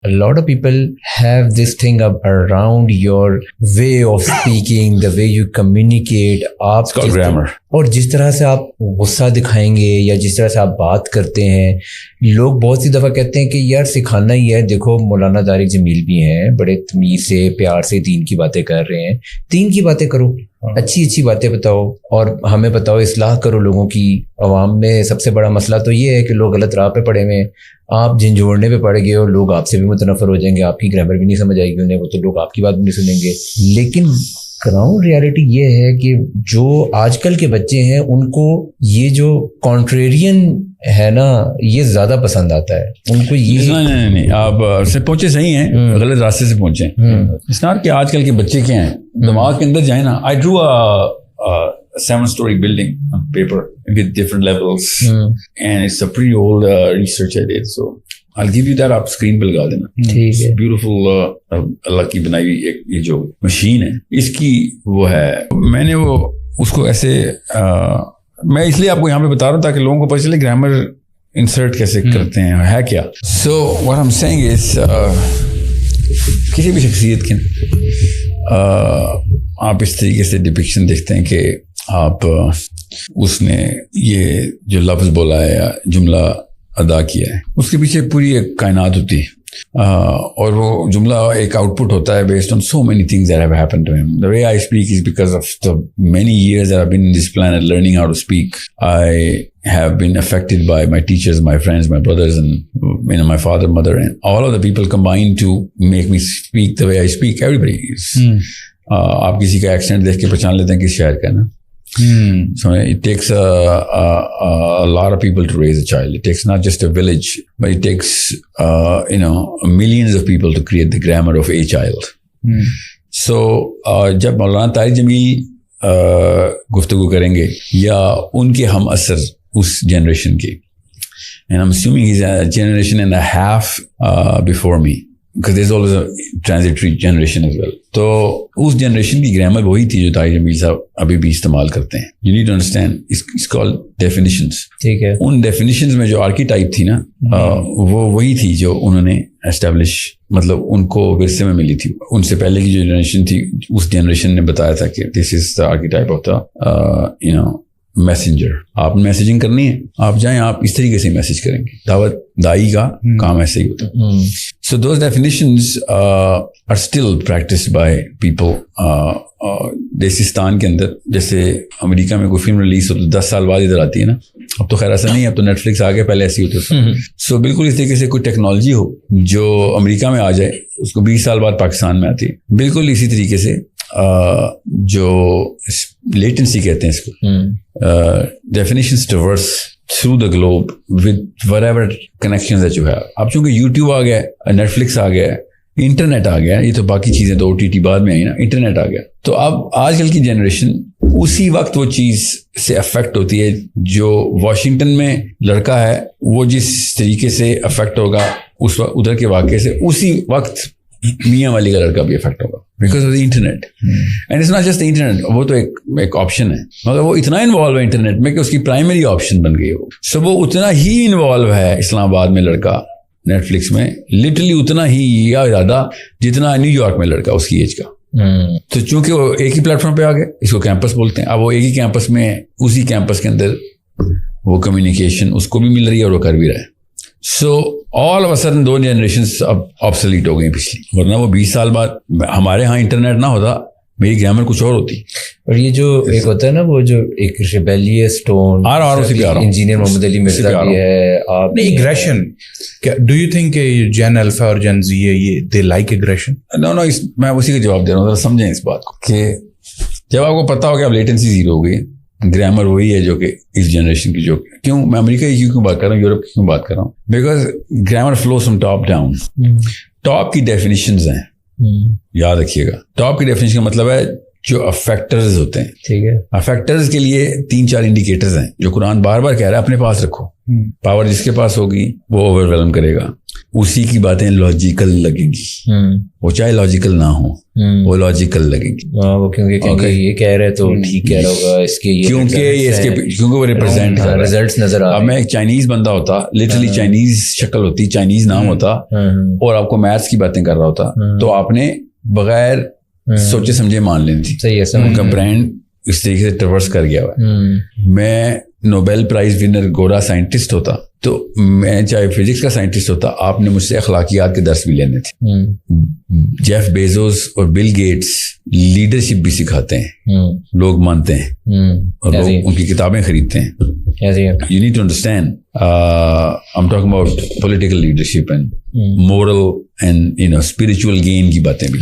a lot of people have this thing up around your way of speaking, the way you communicate. आप grammar. और जिस तरह से आप गुस्सा दिखाएंगे या जिस तरह से आप बात करते हैं, लोग बहुत सी दफ़ा कहते हैं कि यार सिखाना ही है. देखो मौलाना तारिक जमील भी हैं, बड़े तमीज़ से प्यार से दीन की बातें कर रहे हैं. दीन की बातें करो, अच्छी अच्छी बातें बताओ और हमें बताओ, इस्लाह करो लोगों की. अवाम में सबसे बड़ा मसला तो ये है कि लोग गलत राह पे पड़े हुए हैं. आप झंझोड़ने पे पड़ गए और लोग आपसे भी मुतनफ़र हो जाएंगे, आपकी ग्रामर भी नहीं समझ आएगी उन्हें, वो तो लोग आपकी बात भी नहीं सुनेंगे. लेकिन ग्राउंड रियलिटी ये है कि जो आजकल के बच्चे हैं उनको ये जो कॉन्ट्रेरियन है ना, ये ज्यादा पसंद आता है उनको. ये नहीं, आप से पहुंचे सही हैं, गलत रास्ते से पहुंचे. इट्स नॉट कि आजकल के बच्चे क्या हैं, दिमाग के अंदर जाए ना. I drew a 7-story building on paper with different levels, and it's a pretty old research I did, so I'll give you that. आप स्क्रीन पे लगा देना. ठीक है. ब्यूटीफुल अल्लाह की बनाई हुई एक ये जो मशीन है, इसकी वो है. मैंने वो उसको ऐसे मैं इसलिए आपको यहाँ पे बता रहा हूँ ताकि लोगों को पता चले ग्रामर इंसर्ट कैसे करते हैं, है क्या. So what I am saying is किसी भी शख्सियत के आप इस तरीके से डिपिक्शन देखते हैं कि आप उसने ये जो लफ्ज़ बोला है या जुमला अदा किया है, उसके पीछे पूरी एक कायनात होती है. और वो जुमला एक आउटपुट होता है based on so many things that have happened to him. The way I speak is because of the many years that I've been in this planet learning how to speak. I have been affected by my teachers, my friends, my brothers, and my father, mother, and all of the people combined to make me speak the way I speak. Everybody is. आप किसी का accent देख के पहचान लेते हैं किस शहर का ना. So it takes a lot of people to raise a child. It takes not just a village, but it takes millions of people to create the grammar of a child. So जब मौलाना तारिक जमील गुफ्तगू करेंगे या उनके हम असर उस generation के, and I'm assuming he's a generation and a half before me, because there's always a transitory generation as well. तो उस जनरेशन की ग्रामर वही थी जो तारिक जमील साहब अभी भी इस्तेमाल करते हैं. You need to understand, it's called definitions. ठीक है. उन definitions में जो आर्कीटाइप थी ना, वो वही थी जो उन्होंने एस्टेब्लिश, मतलब उनको विरसे में मिली थी. उनसे पहले की जो जनरेशन थी, उस जनरेशन ने बताया था कि this is the archetype of the messenger. आप मैसेजिंग करनी है, आप जाएं, आप इस तरीके से मैसेज करेंगे. दावत दाई का काम ऐसे ही होता है. So those definitions are still practiced by people. देसिस्तान के अंदर, जैसे अमेरिका में कोई फिल्म रिलीज हो तो 10 साल बाद इधर आती है ना. अब तो खैर ऐसा नहीं है, अब तो नेटफ्लिक्स आ गया, पहले ऐसी होती थी. सो बिल्कुल इस तरीके से कोई टेक्नोलॉजी हो जो अमेरिका में आ जाए, उसको 20 साल बाद पाकिस्तान में आती है. बिल्कुल इसी तरीके से जो लेटेंसी कहते हैं इसको, definitions traverse through the globe with whatever connections that you have. अब चूंकि YouTube आ गया, Netflix आ गया, इंटरनेट आ गया, ये तो बाकी चीजें तो OTT बाद में आई ना, इंटरनेट आ गया, तो अब आजकल की जनरेशन उसी वक्त वो चीज से अफेक्ट होती है. जो वॉशिंगटन में लड़का है वो जिस तरीके से अफेक्ट होगा उस उधर के वाक़े से, उसी वक्त मियाँ वाली का लड़का भी अफेक्ट होगा because of the internet. And it's not just the internet, वो तो एक ऑप्शन है, मगर वो इतना इन्वॉल्व है इंटरनेट में कि उसकी प्राइमरी ऑप्शन बन गई. सो वो उतना ही इन्वॉल्व है इस्लामाबाद में लड़का नेटफ्लिक्स में, लिटरली उतना ही या ज़्यादा जितना न्यूयॉर्क में लड़का उसकी एज का. तो चूंकि वो एक ही प्लेटफॉर्म पे आ गए, इसको कैंपस बोलते हैं. अब वो एक ही कैंपस में, उसी कैंपस के अंदर वो कम्युनिकेशन उसको भी मिल रही है और वो कर भी रहा है. So all of a sudden 2 generations अब ऑब्सोलीट हो गई पिछली. वरना वो 20 साल बाद हमारे यहाँ इंटरनेट ना होता, मेरी ग्रामर कुछ और होती. और ये जो एक होता है ना, वो जो एक rebellious tone, engineer Mohammad Ali Mirza भी है. आप नहीं, aggression, do you think Gen Alpha और जेन जी है, ये दे लाइक एग्रेशन? नो, मैं उसी का जवाब दे रहा हूँ. समझें इस बात को कि जब आपको पता हो कि अब लेटेंसी 0 हो गई, ग्रामर वही है जो कि इस जनरेशन की, जो क्यों मैं अमेरिका की क्यों बात कर रहा हूँ, यूरोप की क्यों बात कर रहा हूँ, because grammar flows from top down. Top की डेफिनेशंस हैं, याद रखिएगा. टॉप की डेफिनेशन का मतलब है जो अफेक्टर्स होते हैं, ठीक है, अफेक्टर्स के लिए 3-4 इंडिकेटर्स हैं जो कुरान बार बार कह रहा है अपने पास रखो। पावर जिसके पास होगी वो ओवरवेलम करेगा, उसी की बातें लॉजिकल लगेंगी, वो चाहे लॉजिकल ना हो, वो लॉजिकल लगेंगी। वो क्योंकि ये कह रहे तो ठीक कह रहा होगा, इसके ये क्योंकि वो रिप्रेजेंट कर रहा है, रिजल्ट्स नजर आ रहे हैं। अब मैं एक चाइनीज बंदा होता, लिटरली चाइनीज शक्ल होती, चाइनीज नाम होता और आपको मैथ्स की बातें कर रहा होता, तो आपने बगैर सोचे समझे मान लेनी थी। सही है, उनका ब्रांड इस तरीके से ट्रवर्स कर गया हुआ है। मैं नोबेल प्राइज विनर गोरा साइंटिस्ट होता, तो मैं चाहे फिजिक्स का साइंटिस्ट होता, आपने मुझसे अखलाकियात के दर्स भी लेने थे। जेफ बेजोस और बिल गेट्स लीडरशिप भी सिखाते हैं, लोग मानते हैं और लोग उनकी किताबें खरीदते हैं। You need to understand, I am talking about political leadership and moral and spiritual gain की बातें भी।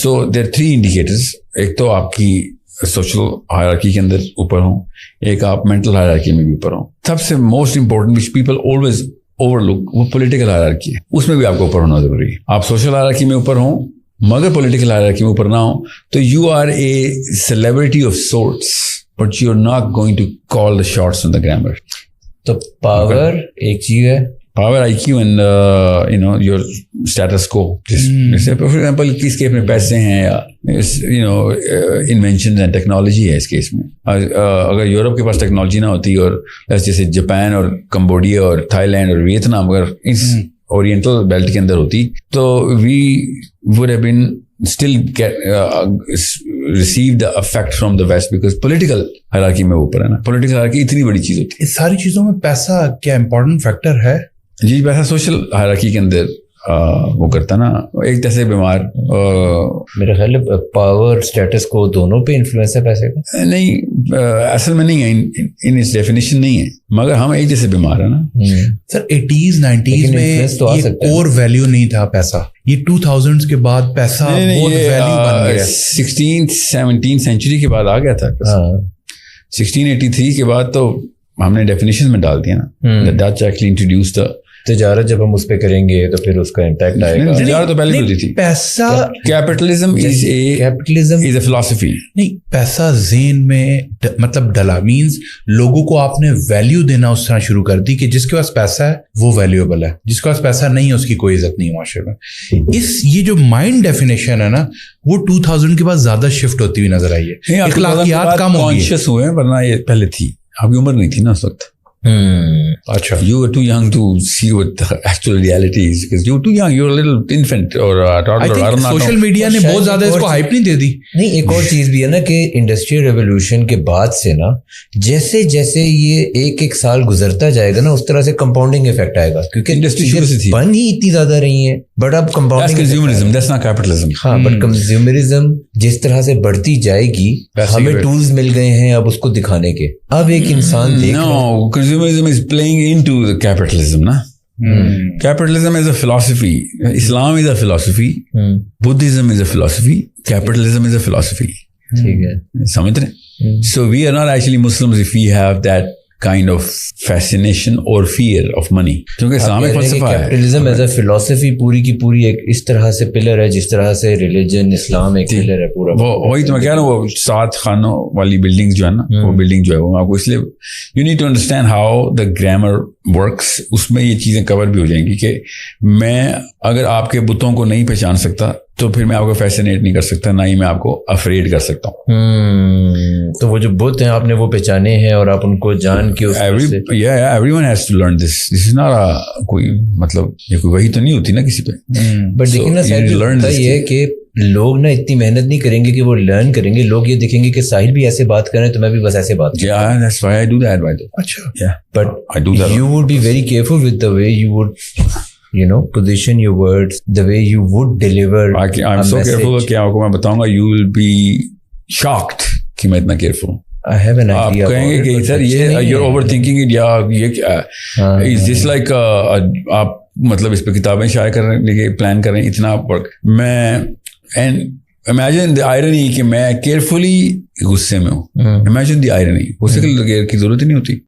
सो देयर 3 इंडिकेटर्स, एक तो आपकी सोशल हायरार्की के अंदर ऊपर हो, एक आप मेंटल हायरार्की में भी ऊपर हो। सबसे most important which people always overlook, वो पॉलिटिकल हायरार्की है, उसमें भी आपको ऊपर होना जरूरी है। आप सोशल हायरार्की में ऊपर हो मगर पॉलिटिकल हायरार्की में ऊपर ना हो, तो you are a celebrity of sorts but you are not going to call the shots on the grammar. तो पावर एक चीज है, power IQ and your status quo. जैसे for example किस केस में पैसे हैं या inventions and technology है इस केस में। अगर यूरोप के पास टेक्नोलॉजी ना होती और जैसे जापान और कंबोडिया और थाईलैंड और वियतनाम अगर इस ओरिएंटल बेल्ट के अंदर होती, तो we would have been still receive the effect from the West because political hierarchy में ऊपर है ना। political hierarchy इतनी बड़ी चीज होती है। इस सारी चीजों में पैसा क्या इम्पोर्टेंट फैक्टर है? जी, पैसा सोशल हायरार्की के अंदर वो करता ना, एक जैसे बीमार। मेरे ख्याल में पावर स्टेटस को दोनों पे इन्फ्लुएंस है पैसे का। नहीं, असल में नहीं है, इन इस डेफिनेशन नहीं है, मगर हम एक जैसे बीमार है ना। सर 80s 90s में तो ये कोर वैल्यू नहीं था पैसा, ये 2000s के बाद पैसा बहुत वैल्यू बन गया। 16th-17th सेंचुरी के बाद आ गया था। 1683 के बाद तो हमने डेफिनेशन में डाल दिया ना। The Dutch actually introduced the तिजारत, जब हम उस पे करेंगे तो फिर उसका इम्पैक्ट आएगा। तिजारत तो पहले होती थी। पैसा, कैपिटलिज्म इज अ फिलॉसफी। नहीं, पैसा ज़हन में मतलब डला, मींस लोगों को आपने वैल्यू देना उस तरह शुरू कर दी कि जिसके पास पैसा है वो वैल्यूएबल है, जिसके पास पैसा नहीं है उसकी कोई इज्जत नहीं है माशरे में। ये जो माइंड डेफिनेशन है ना, वो 2000 के बाद ज्यादा शिफ्ट होती हुई नजर आई है। अखलाकियात कम हो गई, कॉन्शियस हुए, वरना ये पहले थी, आपकी उम्र नहीं थी ना उस वक्त। अच्छा, you were too young to see what the actual reality is because you were too young, you were a little infant or a toddler. I think social media ने बहुत ज्यादा इसको हाइप नहीं दे दी। नहीं, एक और चीज भी है ना कि इंडस्ट्रियल रेवोल्यूशन के बाद से ना जैसे जैसे ये एक साल गुजरता जाएगा ना, उस तरह से कंपाउंडिंग इफेक्ट आएगा, क्योंकि इंडस्ट्री बन ही इतनी ज्यादा रही है, बट अब compounding consumerism, that's not capitalism. हाँ, बट कंज्यूमरिज्म जिस तरह से बढ़ती जाएगी, हमें टूल्स मिल गए हैं अब उसको दिखाने के। अब एक इंसान देख रहा है, consumerism is playing into the capitalism ना। Capitalism is a philosophy, Islam is a philosophy, Buddhism is a philosophy, capitalism is a philosophy। ठीक है, समझ रहे? So we are not actually Muslims if we have that kind of fascination or fear of money, क्योंकि इस्लाम एक फलसफा है। Capitalism as a philosophy पूरी की पूरी एक इस तरह से पिलर है जिस तरह से रिलीजन इस्लाम एक पिलर है पूरा। वही तो मैं कह रहा हूँ, वो 7 खानों वाली बिल्डिंग जो है ना, वो बिल्डिंग जो है वो आपको, इसलिए you need to understand how the grammar works. उसमें ये चीजें कवर भी हो जाएंगी कि मैं अगर आपके बुतों को नहीं पहचान सकता तो फिर मैं आपको फैसिनेट नहीं कर सकता, ना ही मैं आपको अफ्रेड कर सकता हूँ। तो वो जो बुत हैं आपने वो पहचाने हैं और आप उनको जान के everyone has to learn this is not कोई मतलब ये कोई वही तो नहीं होती ना किसी पे। बट लेकिन ना शायद ये है कि लोग ना इतनी मेहनत नहीं करेंगे कि वो लर्न करेंगे, लोग ये देखेंगे कि साहिल भी ऐसे बात करें तो मैं भी बस ऐसे बात करूं। Yeah, that's why I do that, by the way. अच्छा, yeah, but I do that. You would be very careful with the way you would position your words, the way you would deliver I'm so careful कि आपको मैं बताऊंगा, you will be shocked कि मैं इतना careful हूँ। I have an idea। आप कहेंगे कि सर ये you're overthinking it, या ये क्या is this like आप मतलब इस पे किताबें शाये करने के प्लान कर रहे हैं, इतना वर्क। मैं and imagine the irony कि मैं केयरफुली गुस्से में हूँ। imagine the irony, गुस्से की जरूरत ही नहीं होती।